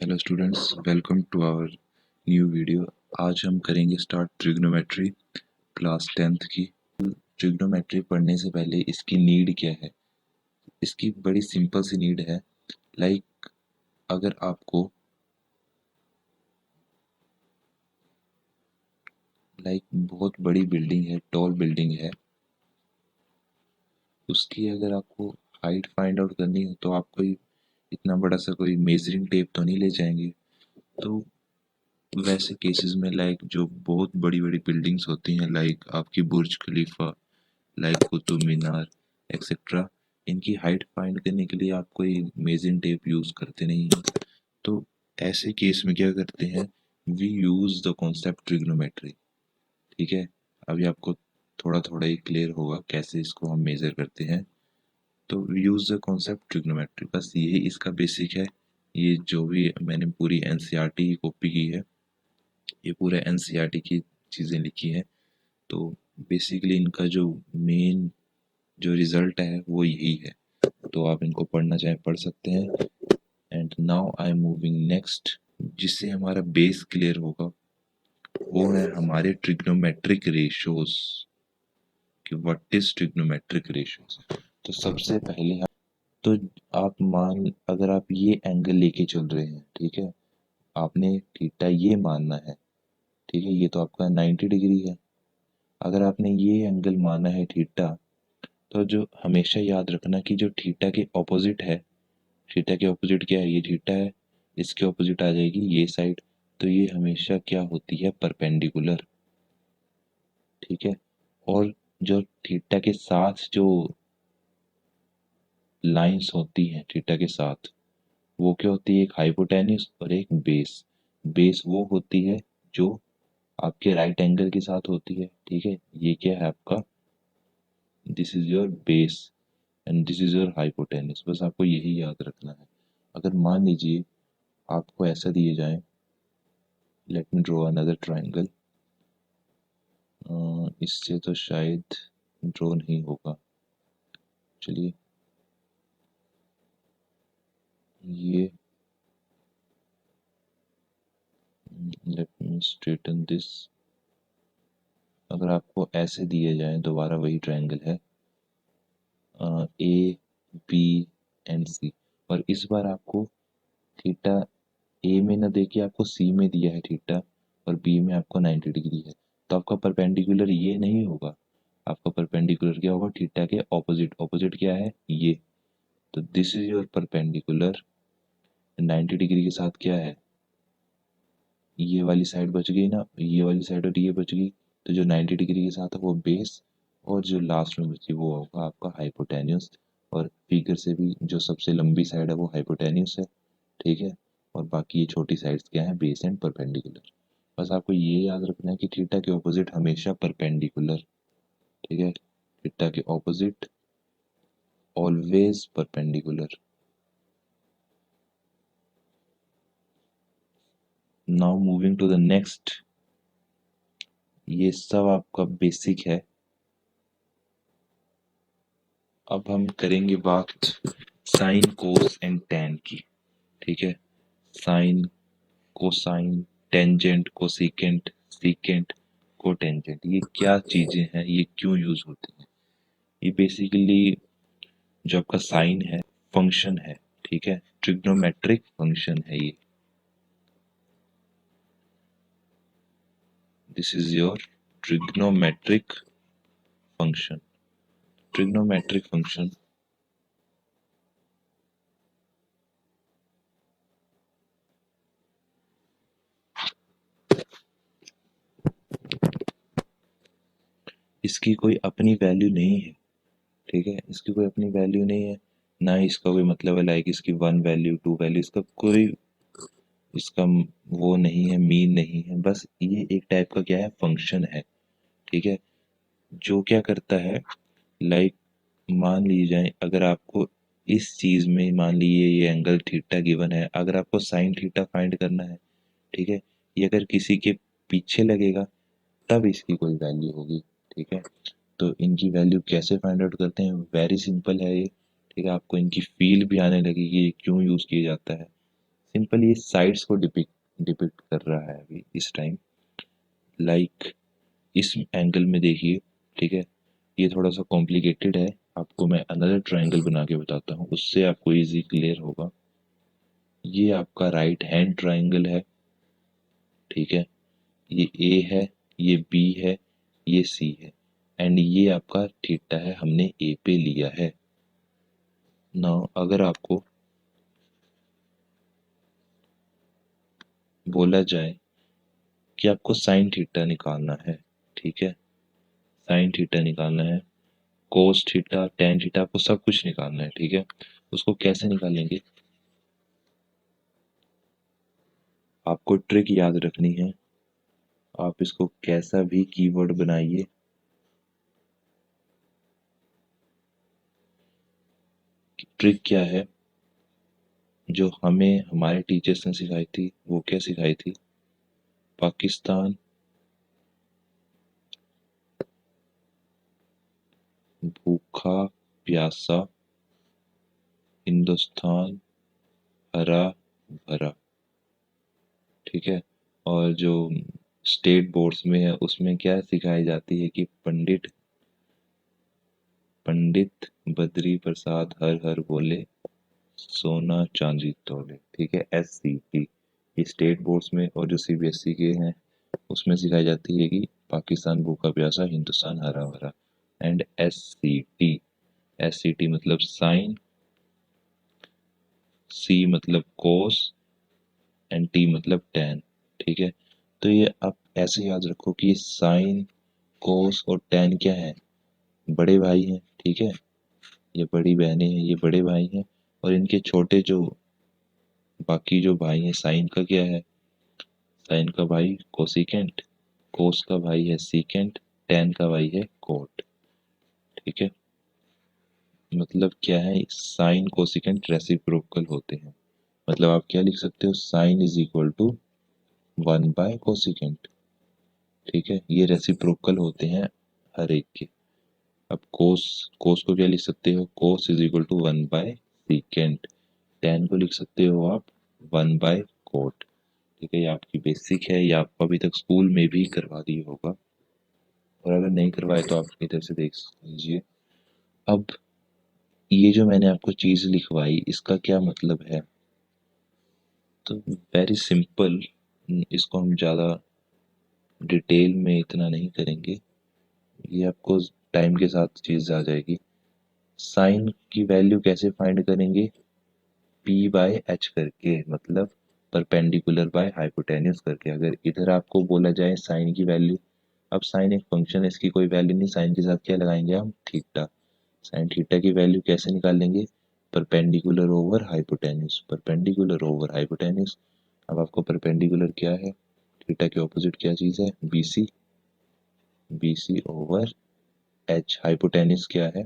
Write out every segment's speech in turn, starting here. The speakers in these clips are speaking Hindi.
Hello students, welcome to our new video. आज हम करेंगे स्टार्ट ट्रिग्नोमेट्री क्लास 10th की। ट्रिग्नोमेट्री पढ़ने से पहले इसकी नीड क्या है? इसकी बड़ी सिंपल सी नीड है। लाइक अगर आपको बहुत बड़ी बिल्डिंग है, टॉल बिल्डिंग है, उसकी अगर आपको हाइट फाइंड आउट करनी हो तो आप कोई इतना बड़ा सा कोई मेजरिंग टेप तो नहीं ले जाएंगे। तो वैसे केसेस में जो बहुत बड़ी बड़ी बिल्डिंग्स होती हैं, लाइक आपकी बुर्ज खलीफा, लाइक कुतुब मीनार एक्सेट्रा, इनकी हाइट फाइंड करने के लिए आप कोई मेजरिंग टेप यूज़ करते नहीं हैं। तो ऐसे केस में क्या करते हैं, we use the concept trigonometry. ठीक है, अभी आपको थोड़ा थोड़ा ही क्लियर होगा कैसे इसको हम मेज़र करते हैं। तो यूज़ द कॉन्सेप्ट ट्रिग्नोमेट्री, बस यही इसका बेसिक है। ये जो भी मैंने पूरी एनसीईआरटी की कॉपी की है, ये पूरे एनसीईआरटी की चीज़ें लिखी हैं। तो बेसिकली इनका जो मेन जो रिजल्ट है वो यही है। तो आप इनको पढ़ना चाहें पढ़ सकते हैं। And now I am moving next. जिससे हमारा बेस क्लियर होगा वो है हमारे ट्रिग्नोमेट्रिक रेशियोज, कि व्हाट इज ट्रिग्नोमेट्रिक रेशियोज। तो सबसे पहले हम, तो आप अगर आप ये एंगल लेके चल रहे हैं, ठीक है, आपने थीटा ये मानना है, ठीक है, ये तो आपका 90 डिग्री है। अगर आपने ये एंगल माना है थीटा, तो जो हमेशा याद रखना कि जो थीटा के ऑपोजिट है, थीटा के ऑपोजिट क्या है, ये थीटा है, इसके ऑपोजिट आ जाएगी ये साइड, तो ये हमेशा क्या होती है, परपेंडिकुलर। ठीक है, और जो थीटा के साथ जो लाइंस होती हैं थीटा के साथ, वो क्या होती है, एक हाइपोटेन्यूस और एक बेस। बेस वो होती है जो आपके राइट एंगल के साथ होती है। ठीक है, ये क्या है आपका, this is your base and this is your hypotenuse. बस आपको यही याद रखना है। अगर मान लीजिए आपको ऐसा दिए जाए, let me draw another triangle. इससे तो शायद ड्रॉ नहीं होगा, चलिए ये, लेट मी स्ट्रेटन दिस। अगर आपको ऐसे दिए जाए, दोबारा वही ट्राइंगल है, ए बी एंड सी, और इस बार आपको थीटा ए में न देके आपको सी में दिया है थीटा, और बी में आपको 90 डिग्री है, तो आपका परपेंडिकुलर ये नहीं होगा। आपका परपेंडिकुलर क्या होगा, थीटा के ऑपोजिट। ऑपोजिट क्या है, ये। तो this is your perpendicular. 90 degree के साथ क्या है, ये वाली साइड बच गई ना, ये वाली साइड और ये बच गई। तो जो 90 डिग्री के साथ है वो बेस, और जो लास्ट में बची वो होगा आपका हाइपोटेन्यूस। और फिगर से भी जो सबसे लंबी साइड है वो हाइपोटेन्यूस है। ठीक है, और बाकी ये छोटी साइड्स क्या है, बेस एंड परपेंडिकुलर। बस आपको ये याद रखना है कि थीटा के ऑपोजिट हमेशा परपेंडिकुलर। ठीक है, थीटा के opposite always perpendicular. Now moving to the next. ये सब आपका बेसिक है। अब हम करेंगे बात साइन कोस एंड टैन की। ठीक है, sine, cosine, tangent, cosecant, secant, cotangent, ये क्या चीजें हैं, ये क्यों यूज होती हैं? ये बेसिकली जो आपका साइन है, फंक्शन है। ठीक है, ट्रिग्नोमेट्रिक फंक्शन है ये। This is your trigonometric function. Trigonometric function इसकी कोई अपनी वैल्यू नहीं है। ठीक है, इसकी कोई अपनी वैल्यू नहीं है, ना ही इसका कोई मतलब है लाइक इसकी 1 वैल्यू 2 वैल्यू, इसका कोई, इसका वो नहीं है, मीन नहीं है। बस ये एक टाइप का क्या है, फंक्शन है। ठीक है, जो क्या करता है, लाइक मान लीजिए जाए, अगर आपको इस चीज में मान लीजिए ये एंगल थीटा गिवन है, अगर आपको साइन थीटा फाइंड करना है, ठीक है, ये अगर किसी के पीछे लगेगा तब इसकी कोई वैल्यू होगी। ठीक है, तो इनकी वैल्यू कैसे फाइंड आउट करते हैं, वेरी सिंपल है ये। ठीक है, आपको इनकी फील भी आने लगेगी ये क्यों यूज किया जाता है। सिंपल ये साइड्स को डिपिक्ट कर रहा है अभी इस टाइम। लाइक इस एंगल में देखिए, ठीक है, ये थोड़ा सा कॉम्प्लिकेटेड है, आपको मैं अनदर ट्रायंगल बना के बताता हूँ, उससे आपको इजी क्लियर होगा। ये आपका राइट हैंड ट्रायंगल है, ठीक है, ये ए है, ये बी है, ये सी है, एंड ये आपका थीटा है, हमने ए पे लिया है। नाउ अगर आपको बोला जाए कि आपको साइन थीटा निकालना है, ठीक है, साइन थीटा निकालना है, कोस थीटा, टेन थीटा, आपको सब कुछ निकालना है, ठीक है, उसको कैसे निकालेंगे, आपको ट्रिक याद रखनी है, आप इसको कैसा भी कीवर्ड बनाइए, ट्रिक क्या है जो हमें हमारे टीचर्स ने सिखाई थी, वो क्या सिखाई थी, पाकिस्तान भूखा प्यासा, हिंदुस्तान हरा भरा, ठीक है। और जो स्टेट बोर्ड्स में है उसमें क्या सिखाई जाती है कि पंडित पंडित बद्री प्रसाद हर हर बोले, सोना चांदी तोले, ठीक है, SCT, ये स्टेट बोर्ड्स में, और जो CBSE के हैं उसमें सिखाई जाती है कि पाकिस्तान भूखा प्यासा, हिंदुस्तान हरा भरा। एंड एस सी टी मतलब साइन, सी मतलब कोस, एंड टी मतलब टैन, ठीक है। तो ये आप ऐसे याद रखो कि साइन, कोस और टैन क्या है, बड़े भाई हैं, ठीक है, ये बड़ी बहनें हैं, ये बड़े भाई हैं, और इनके छोटे जो बाकी जो भाई हैं, साइन का क्या है, साइन का भाई कोसिकेंट, कोस का भाई है सीकेंट, टैन का भाई है कोट, ठीक है। मतलब क्या है, साइन कोसिकेंट रेसिप्रोकल होते हैं, मतलब आप क्या लिख सकते हो, साइन इज इक्वल टू 1/कोसिकेंट, ठीक है, ये रेसिप्रोकल होते हैं हर एक के। अब कोस, कोस को क्या लिख सकते हो, कोस इज इक्वल टू 1/सीकेंट, टैन को लिख सकते हो आप 1/कोट, ठीक है। ये आपकी बेसिक है, ये आपको अभी तक स्कूल में भी करवा दिया होगा, और अगर नहीं करवाए तो आप इधर से देख लीजिए। अब ये जो मैंने आपको चीज़ लिखवाई इसका क्या मतलब है, तो वेरी सिंपल, इसको हम ज़्यादा डिटेल में इतना नहीं करेंगे, ये आपको टाइम के साथ चीज़ आ जाएगी। साइन की वैल्यू कैसे फाइंड करेंगे, P/H करके, मतलब परपेंडिकुलर बाय हाइपोटेन्यूज करके। अगर इधर आपको बोला जाए साइन की वैल्यू, अब साइन एक फंक्शन है, इसकी कोई वैल्यू नहीं, साइन के साथ क्या लगाएंगे हम, थीटा, साइन थीटा की वैल्यू कैसे निकालेंगे, perpendicular over hypotenuse, perpendicular over hypotenuse. अब आपको परपेंडिकुलर क्या है, थीटा के ऑपोजिट क्या चीज़ है, BC, BC over H, hypotenuse क्या है,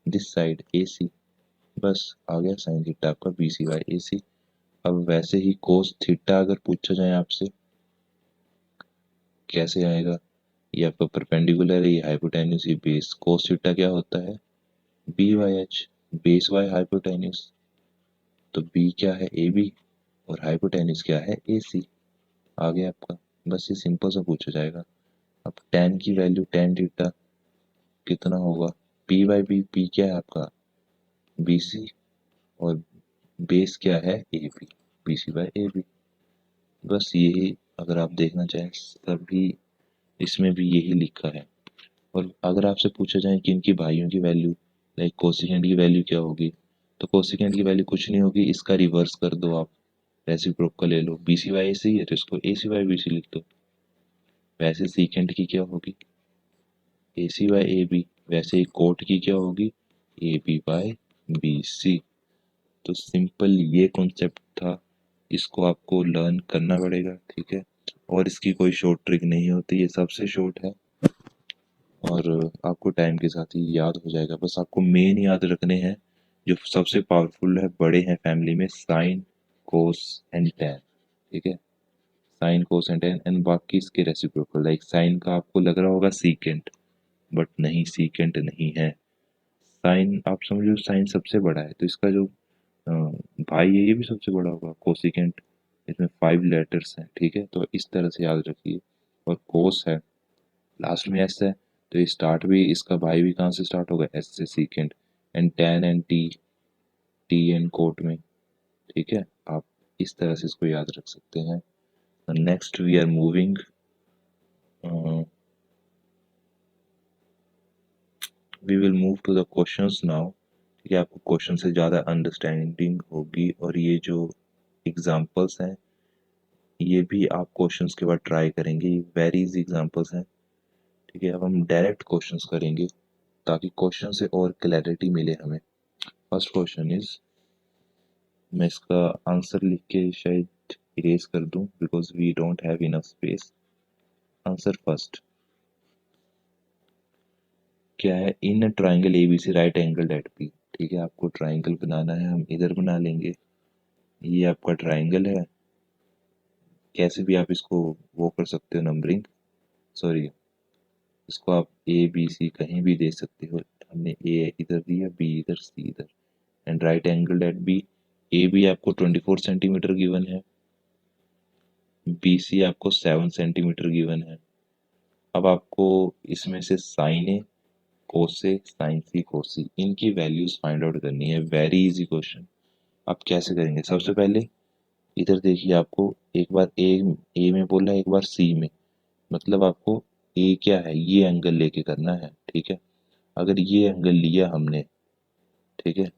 दिस साइड AC, बस आ गया साइन थीटा आपका BC/AC। अब वैसे ही कोस थीटा अगर पूछा जाए आपसे, कैसे आएगा, ये आपका परपेंडिकुलर है, ये हाइपोटेन्यूज, ये बेस, कोस थीटा क्या होता है, B/H, बेस बाय हाइपोटेन्यूज, तो B क्या है, AB, और हाइपोटेन्यूज क्या है, AC, आ गया आपका, बस ये सिंपल सा पूछा जाएगा। अब tan की वैल्यू, tan थीटा कितना होगा, P/B, P क्या है आपका BC, और बेस क्या है AB, BC/AB, बस यही, अगर आप देखना चाहें सभी इसमें भी यही लिखा है। और अगर आपसे पूछा जाए कि इनकी भाइयों की वैल्यू, लाइक कोसिकेंट की वैल्यू क्या होगी, तो कोसिकेंट की वैल्यू कुछ नहीं होगी, इसका रिवर्स कर दो आप, रेसिप्रोकल ले लो, BC/AC है तो इसको AC/BC लिख दो। वैसे सीकेंट की क्या होगी, AC/AB, वैसे ही कोट की क्या होगी, AB/BC। तो सिंपल ये कॉन्सेप्ट था, इसको आपको लर्न करना पड़ेगा, ठीक है, और इसकी कोई शॉर्ट ट्रिक नहीं होती, ये सबसे शॉर्ट है, और आपको टाइम के साथ ही याद हो जाएगा। बस आपको मेन याद रखने हैं जो सबसे पावरफुल है, बड़े हैं फैमिली में, साइन, कोस एंड टैन, ठीक है, sine, cos and tan, and बाकी इसके रेसिप्रोकल। लाइक साइन का आपको लग रहा होगा सीकेंट, बट नहीं, सीकेंट नहीं है, साइन आप समझो साइन सबसे बड़ा है, तो इसका जो भाई ये भी सबसे बड़ा होगा कोसिकेंट। इसमें 5 लेटर्स हैं, ठीक है, तो इस तरह से याद रखिए। और कोस है, लास्ट में एस है, तो ये स्टार्ट भी, इसका भाई भी कहाँ से स्टार्ट होगा, एस से, secant. And tan and T, T and cot में, ठीक है। आप इस तरह से इसको याद रख सकते हैं। Next we are moving, we will move to the questions now. ठीक है, आपको क्वेश्चन से ज़्यादा अंडरस्टैंडिंग होगी, और ये जो एग्जांपल्स हैं ये भी आप क्वेश्चंस के बाद ट्राई करेंगे, ये वेरी इजी एग्जांपल्स हैं। ठीक है, अब हम डायरेक्ट क्वेश्चंस करेंगे ताकि क्वेश्चन से और क्लैरिटी मिले हमें। फर्स्ट क्वेश्चन इज, मैं इसका आंसर लिख के शायद इरेज कर दूं because we don't have enough space. Answer first क्या है, in a triangle A B C right angle at P. ठीक है, आपको ट्राइंगल बनाना है, हम इधर बना लेंगे। ये आपका ट्राइंगल है, कैसे भी आप इसको वो कर सकते हो नंबरिंग, सॉरी, इसको आप ए बी सी कहीं भी दे सकते हो। हमने ए इधर दिया, बी इधर, सी इधर। And right angle at B, A B आपको 24 सेंटीमीटर गिवन है, बी सी आपको 7 सेंटीमीटर गिवन है। अब आपको इसमें से साइन ए, कोसे, साइन सी, कोसी, इनकी वैल्यूज फाइंड आउट करनी है। Very easy question. आप कैसे करेंगे, सबसे पहले इधर देखिए, आपको एक बार ए में बोला है, एक बार सी में, मतलब आपको ए क्या है, ये एंगल लेके करना है। ठीक है, अगर ये एंगल लिया हमने, ठीक है,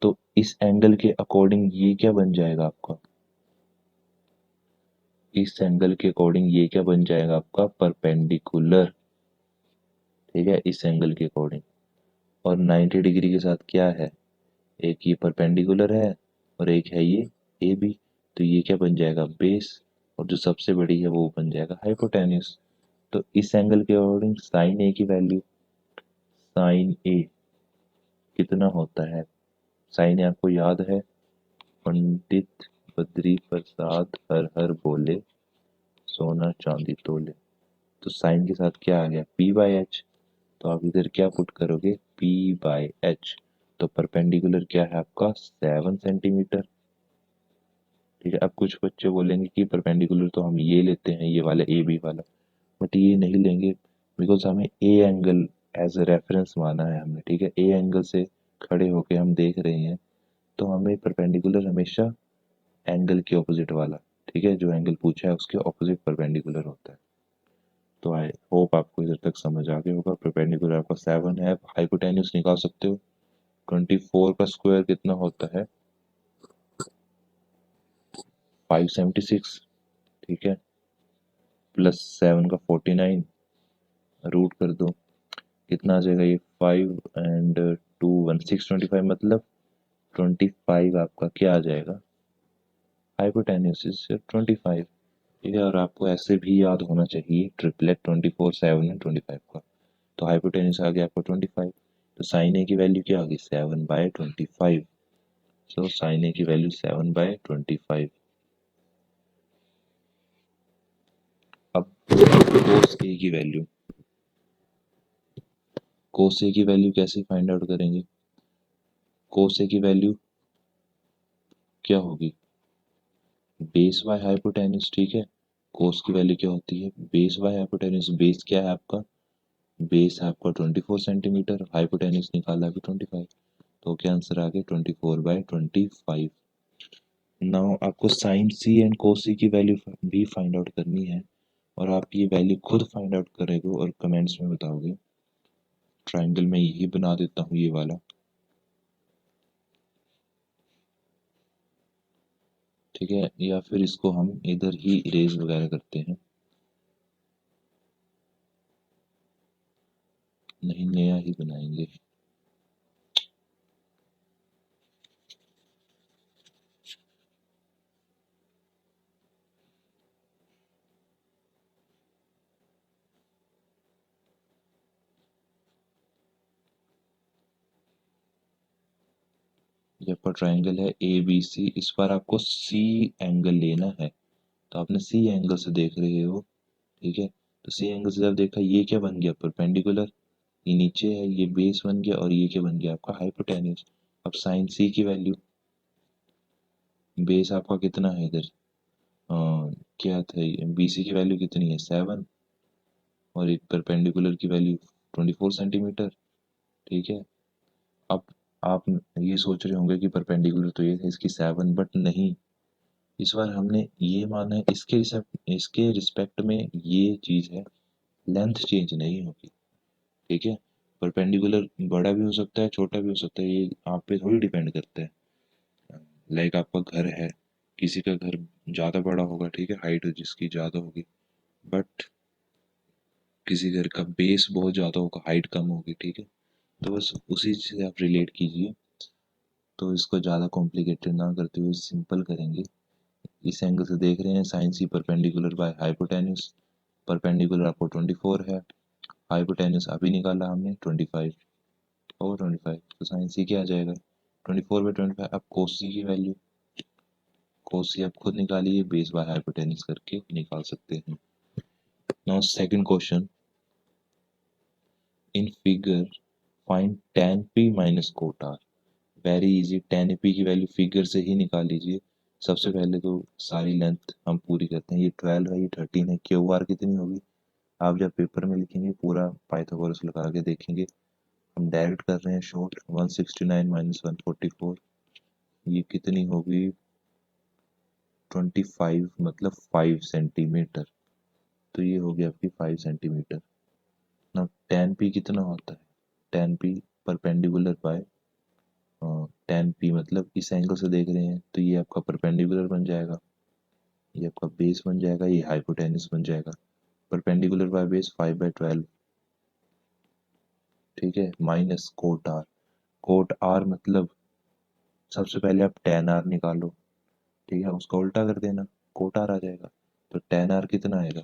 तो इस एंगल के अकॉर्डिंग ये क्या बन जाएगा आपका, इस एंगल के अकॉर्डिंग ये क्या बन जाएगा आपका, परपेंडिकुलर। ठीक है, इस एंगल के अकॉर्डिंग। और 90 डिग्री के साथ क्या है, एक ये परपेंडिकुलर है और एक है ये ए बी, तो ये क्या बन जाएगा, बेस। और जो सबसे बड़ी है वो बन जाएगा हाइपोटेन्यूस। तो इस एंगल के अकॉर्डिंग साइन ए की वैल्यू, साइन ए कितना होता है, साइन ए आपको याद है, पंडित बद्री प्रसाद हर हर बोले, सोना चांदी तोले। तो साइन के साथ क्या आ गया, पी बाई एच। तो आप इधर क्या पुट करोगे, पी बाई एच। तो परपेंडिकुलर क्या है आपका, 7 सेंटीमीटर। ठीक है, अब कुछ बच्चे बोलेंगे कि परपेंडिकुलर तो हम ये लेते हैं, ये वाला ए बी वाला, बट ये नहीं लेंगे बिकॉज हमें A angle as a reference माना है हमने। ठीक है, ए एंगल से खड़े होके हम देख रहे हैं, तो हमें परपेंडिकुलर हमेशा एंगल के ऑपोजिट वाला, ठीक है, जो एंगल पूछा है उसके ऑपोजिट परपेंडिकुलर होता है। तो आई होप आपको इधर तक समझ आ गया होगा। परपेंडिकुलर आपका 7 है, हाइपोटेन्यूस निकाल सकते हो। 24 का स्क्वायर कितना होता है, 576। ठीक है, प्लस 7 का 49, रूट कर दो, कितना आ जाएगा ये, 5 एंड 2 1 6 25, मतलब 25 आपका क्या आ जाएगा, हाइपोटेन्यूस इज 25। ठीक है, और आपको ऐसे भी याद होना चाहिए ट्रिपलेट 24 7 एंड 25 का। तो हाइपोटेन्यूस आ गया आपको 25, तो साइन ए की वैल्यू क्या होगी, 7/25। सो साइन ए की वैल्यू 7/25। अब कोस ए की वैल्यू, कोस ए की वैल्यू कैसे फाइंड आउट करेंगे, कोस ए की वैल्यू क्या होगी, बेस बाय हाइपोटेन्यूस। ठीक है, कोस की वैल्यू क्या होती है, बेस बाय हाइपोटेन्यूस। बेस क्या है आपका, बेस है आपका 24 सेंटीमीटर, हाइपोटेन्यूस निकाला अभी 25, तो क्या आंसर आ गया, 24/25। नाउ आपको साइन सी एंड कोस सी की वैल्यू भी फाइंड आउट करनी है, और आप ये वैल्यू खुद फाइंड आउट करोगे और कमेंट्स में बताओगे। ट्राइंगल में यही बना देता हूँ ये वाला। ठीक है, या फिर इसको हम इधर ही इरेज वगैरह करते हैं, नहीं नया ही बनाएंगे। ये आपका ट्राइंगल है ए बी सी, इस बार आपको सी एंगल लेना है, तो आपने सी एंगल से देख रहे हो। ठीक है, तो सी एंगल से जब देखा, ये क्या बन गया, परपेंडिकुलर, ये नीचे है, ये बेस बन गया, और ये क्या बन गया आपका हाइपोटेन्यूस। अब साइन सी की वैल्यू, बेस आपका कितना है इधर, क्या था ये, BC की वैल्यू कितनी है 7, और एक परपेंडिकुलर की वैल्यू 24 सेंटीमीटर। ठीक है। अब आप ये सोच रहे होंगे कि परपेंडिकुलर तो ये है इसकी 7, बट नहीं, इस बार हमने ये माना है इसके रिस्पेक्ट में ये चीज़ है, लेंथ चेंज नहीं होगी। ठीक है। परपेंडिकुलर बड़ा भी हो सकता है छोटा भी हो सकता है, ये आप पे थोड़ी डिपेंड करता है। लाइक आपका घर है, किसी का घर ज़्यादा बड़ा होगा, ठीक है, हाइट जिसकी ज़्यादा होगी, बट किसी घर का बेस बहुत ज़्यादा होगा, हाइट कम होगी। ठीक है। तो बस उसी से आप रिलेट कीजिए। तो इसको ज़्यादा कॉम्प्लिकेटेड ना करते हुए सिंपल करेंगे। इस एंगल से देख रहे हैं, sine C perpendicular by hypotenuse. Perpendicular आपको 24 है, हाइपोटेन्यूज अभी निकाला हमने 25 और 25, तो साइन सी क्या आ जाएगा 24/25। अब कोस सी की वैल्यू, कोस सी आप खुद निकालिए, बेस बाय हाइपोटेन्यूज करके निकाल सकते हैं। Now second question, in figure find tan p minus cot R. Very easy, tan p की वैल्यू फिगर से ही निकाल लीजिए। सबसे पहले तो सारी लेंथ हम पूरी करते हैं, ये 12 है, ये 13 है, क्यू आर कितनी होगी आप जब पेपर में लिखेंगे पूरा पाइथागोरस लगा के देखेंगे। हम डायरेक्ट कर रहे हैं शॉर्ट, 169 माइनस 144, ये कितनी होगी 25, मतलब 5 सेंटीमीटर। तो ये हो गया आपकी 5 सेंटीमीटर। ना tan p कितना होता है, tan p perpendicular by tan p, मतलब इस एंगल से देख रहे हैं तो ये आपका परपेंडिकुलर बन जाएगा, ये आपका बेस बन जाएगा, ये हाइपोटेन्यूज बन जाएगा। Perpendicular by base 5/12। ठीक है, minus cot R. Cot R मतलब सबसे पहले आप tan आर निकालो, ठीक है, उसका उल्टा कर देना, कोट आर आ जाएगा। तो tan आर कितना आएगा,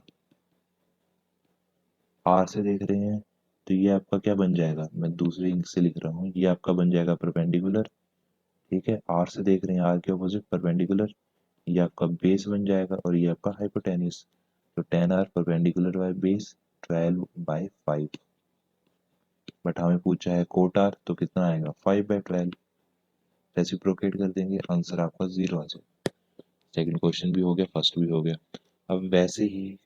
आर से देख रहे हैं तो ये आपका क्या बन जाएगा, मैं दूसरे इंक से लिख रहा हूँ, ये आपका बन जाएगा परपेंडिकुलर। ठीक है, आर से देख रहे हैं, आर के अपोजिट परपेंडिकुलर, ये आपका बेस बन जाएगा और ये आपका हाइपोटेन्यूज। तो tan R perpendicular by base 12/5। But हमें पूछा है कोट आर, तो कितना आएगा 5/12। रेसिप्रोकेट कर देंगे, आंसर आपका 0 आ जाएगा। सेकंड क्वेश्चन भी हो गया, फर्स्ट भी हो गया। अब वैसे ही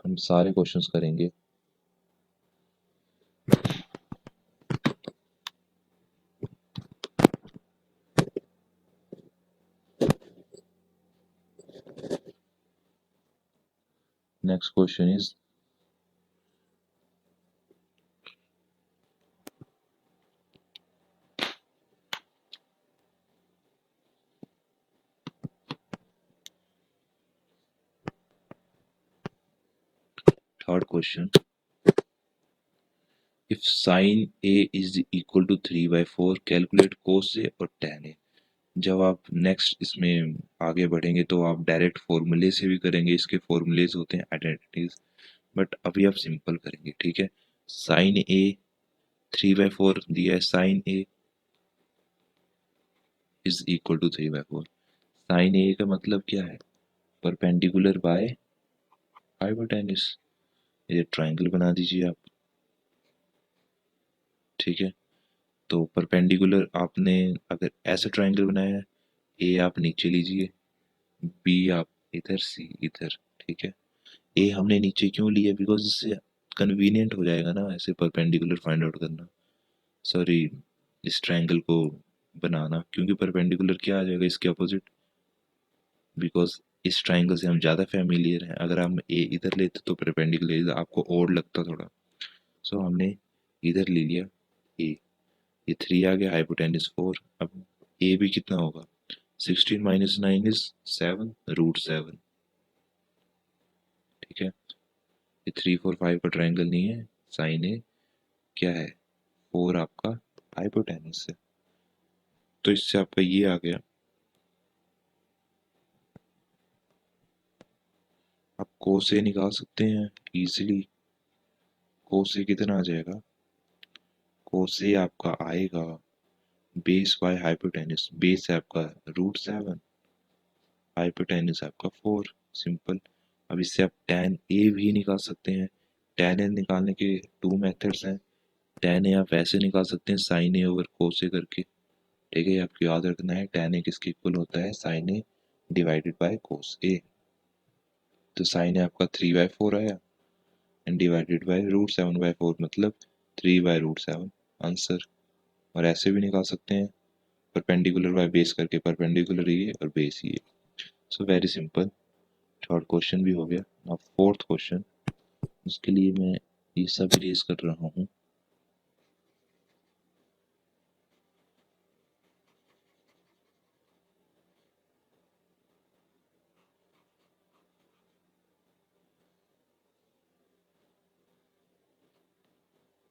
हम सारे क्वेश्चंस करेंगे। Next question is, third question, if sine A is equal to 3/4 calculate cos A और tan ए। जब आप नेक्स्ट इसमें आगे बढ़ेंगे तो आप डायरेक्ट फॉर्मूले से भी करेंगे, इसके फॉर्मूलेज होते हैं आइडेंटिटीज, बट अभी आप सिंपल करेंगे। ठीक है, साइन ए 3/4 दिया है, sine A is equal to 3/4। Sine A का मतलब क्या है, परपेंडिकुलर बाय हाइपोटेन्यूज। ये ट्राइंगल बना दीजिए आप। ठीक है, तो परपेंडिकुलर आपने अगर ऐसा ट्राइंगल बनाया है, ए आप नीचे लीजिए, बी आप इधर, सी इधर। ठीक है, ए हमने नीचे क्यों लिया, बिकॉज इससे कन्वीनियंट हो जाएगा ना ऐसे परपेंडिकुलर फाइंड आउट करना, सॉरी इस ट्राइंगल को बनाना, क्योंकि परपेंडिकुलर क्या आ जाएगा इसके अपोजिट, बिकॉज इस ट्राइंगल से हम ज़्यादा फैमिलियर हैं। अगर हम ए इधर लेते तो परपेंडिकुलर आपको और लगता थोड़ा, सो हमने इधर ले लिया ए। ये 3 आ गया, हाइपोटेन्यूज 4। अब ए भी कितना होगा, 16 माइनस 9 इज 7 √7। ठीक है, ये 3 4 5 का ट्राइंगल नहीं है, साइन ए क्या है 4 आपका हाइपोटेन्यूज है। तो इससे आपका ये आ गया। आप कोसे निकाल सकते हैं इजीली। कोसे कितना आ जाएगा, कोसे आपका आएगा बेस बाय हाइपोटेन्यूज, बेस है आपका √7, हाइपोटेन्यूज आपका 4, सिंपल। अब इससे आप tan ए भी निकाल सकते हैं। tan ए निकालने के 2 मेथड्स हैं। tan ए आप ऐसे निकाल सकते हैं, साइन ए ओवर कोस ए करके, ठीक है, आपको याद रखना है tan a किसके इक्वल होता है, sin a divided by cos a। तो sin a आपका 3/4 आया एंड डिवाइडेड बाय √7/4 मतलब 3/√7 आंसर। और ऐसे भी निकाल सकते हैं परपेंडिकुलर बाय बेस करके, परपेंडिकुलर ये और बेस ये। So very simple, third question भी हो गया। नाउ फोर्थ क्वेश्चन, उसके लिए मैं ये सब इरेज कर रहा हूँ।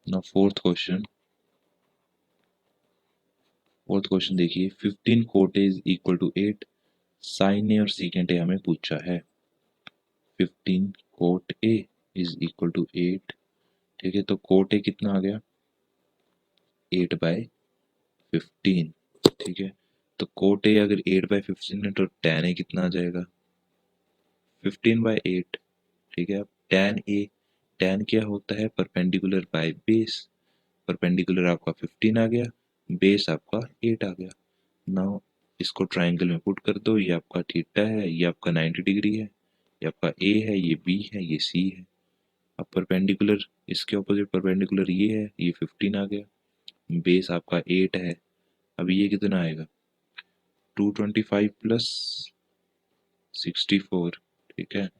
नाउ फोर्थ क्वेश्चन देखिए, 15 cot is equal to 8, sine A और सीकेंट ए हमें पूछा है। 15 cot A is equal to 8, ठीक है, तो कोट ए कितना आ गया 8/15, ठीक है। तो कोट ए अगर 8/15 है तो tan ए कितना आ जाएगा 15/8, ठीक है। अब tan क्या होता है, परपेंडिकुलर बाय बेस, परपेंडिकुलर आपका 15 आ गया, बेस आपका 8 आ गया। नाउ इसको ट्राइंगल में पुट कर दो, ये आपका थीटा है, ये आपका 90 डिग्री है, ये आपका ए है, ये बी है, ये सी है। अब परपेंडिकुलर इसके ऑपोजिट परपेंडिकुलर ये है, ये 15 आ गया, बेस आपका 8 है। अब ये कितना आएगा 225 प्लस 64, ठीक है,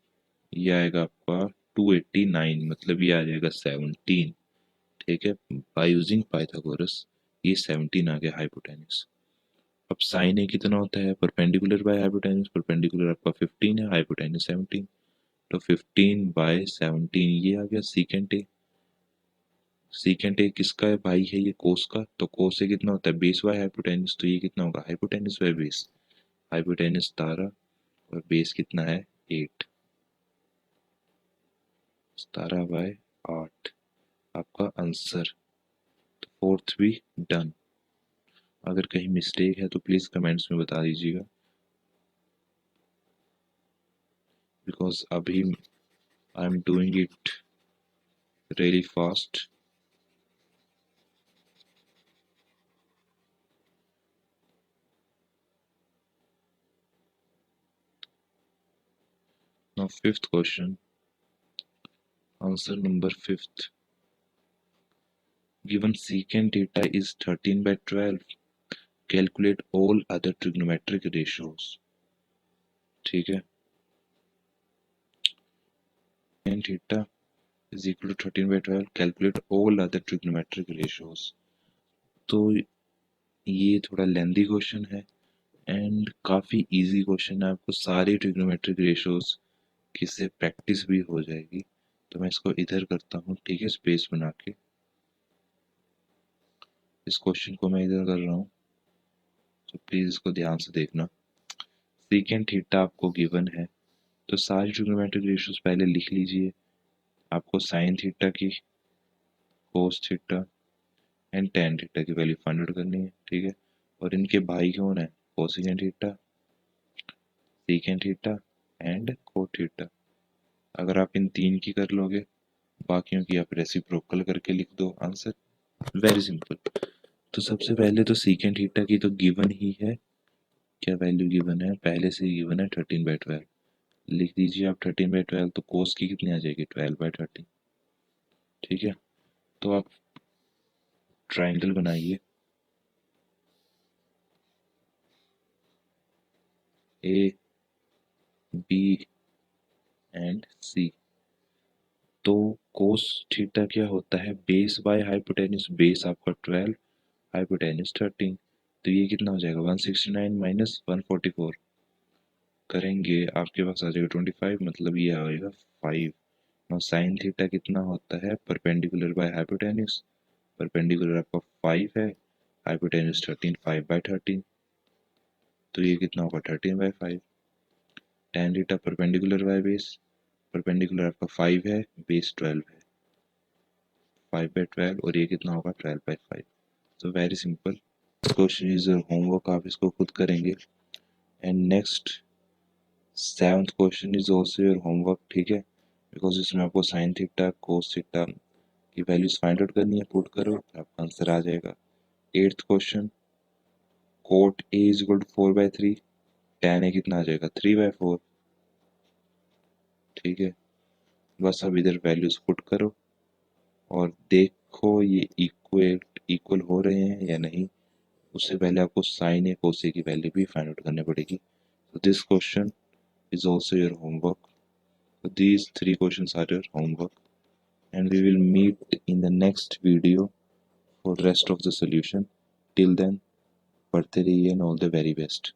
ये आएगा आपका 289, मतलब ये आ जाएगा 17, ठीक है, बाय यूजिंग पाइथागोरस ये 17 आ गया हाइपोटेन्यूस। अब साइन ए कितना होता है, परपेंडिकुलर बाय हाइपोटेन्यूस, परपेंडिकुलर आपका 15 है, हाइपोटेन्यूस 17, तो 15/17 ये आ गया सीकेंट ए। सीकेंट ए किसका है भाई, है ये कोस का, तो कोस ए कितना होता है बेस बाय हाइपोटेन्यूस, तो ये कितना होगा हाइपोटेन्यूस बाय बेस, हाइपोटेन्यूस 17 और बेस कितना है 8, 17/8 आपका आंसर। तो फोर्थ भी डन। अगर कहीं मिस्टेक है तो प्लीज कमेंट्स में बता दीजिएगा, बिकॉज अभी I am doing it really fast. Now fifth question, answer number fifth, given secant theta is 13/12, calculate all other trigonometric ratios, ठीक है, secant theta is equal to 13/12, calculate all other trigonometric ratios। तो ये थोड़ा लेंदी क्वेश्चन है एंड काफ़ी इजी क्वेश्चन है, आपको सारे ट्रिग्नोमेट्रिक रेशियोज किससे प्रैक्टिस भी हो जाएगी। तो मैं इसको इधर करता हूँ, ठीक है, स्पेस बना के इस क्वेश्चन को मैं इधर कर रहा हूँ, तो प्लीज़ इसको ध्यान से देखना। सीकेंट थीटा आपको गिवन है, तो सारी ट्रिग्नोमेट्रिक रेशियोज पहले लिख लीजिए। आपको साइन थीटा की, cos theta and tan theta की वैल्यू फाइंड आउट करनी है, ठीक है। और इनके भाई कौन है, cosecant theta, secant theta and cot theta. अगर आप इन तीन की कर लोगे, बाकियों की आप रेसिप्रोकल करके लिख दो आंसर, वेरी सिंपल। तो सबसे पहले तो सीकेंट थीटा की तो गिवन ही है, क्या वैल्यू गिवन है, पहले से गिवन है 13/12, लिख दीजिए आप 13/12, तो कोस की कितनी आ जाएगी 12/13, ठीक है। तो आप ट्राइंगल बनाइए, ए बी एंड सी। तो कोस थीटा क्या होता है, बेस बाय हाइपोटेन्यूस, बेस आपका 12, हाइपोटेन्यूस 13, तो ये कितना हो जाएगा 169 माइनस 144 करेंगे आपके पास आ जाएगा 25, मतलब ये आएगा 5। और साइन थीटा कितना होता है, परपेंडिकुलर बाय हाइपोटेन्यूस, परपेंडिकुलर आपका 5 है, हाइपोटेन्यूस 13, 5/13, तो ये कितना होगा 13/5। tan theta perpendicular by base, perpendicular आपका 5 है, बेस 12 है, 5/12, और ये कितना होगा 12/5। तो very simple, question is homework, आप इसको खुद करेंगे। And next seventh question is also your homework, ठीक है, बिकॉज इसमें आपको साइन थीटा कोस थीटा की वैल्यूज फाइंड आउट करनी है, पुट करो आपका आंसर आ जाएगा। Eighth question, cot A is equal to 4/3, tan A कितना आ जाएगा 3/4। ठीक है, बस अब इधर वैल्यूज पुट करो और देखो ये इक्वल हो रहे हैं या नहीं। उससे पहले आपको साइन ए कोस ए की वैल्यू भी फाइंड आउट करनी पड़ेगी। तो this question is also your homework. So these three questions are your homework, and we will meet in the next video for rest of the solution. Till then, पढ़ते रहिए and all the very best.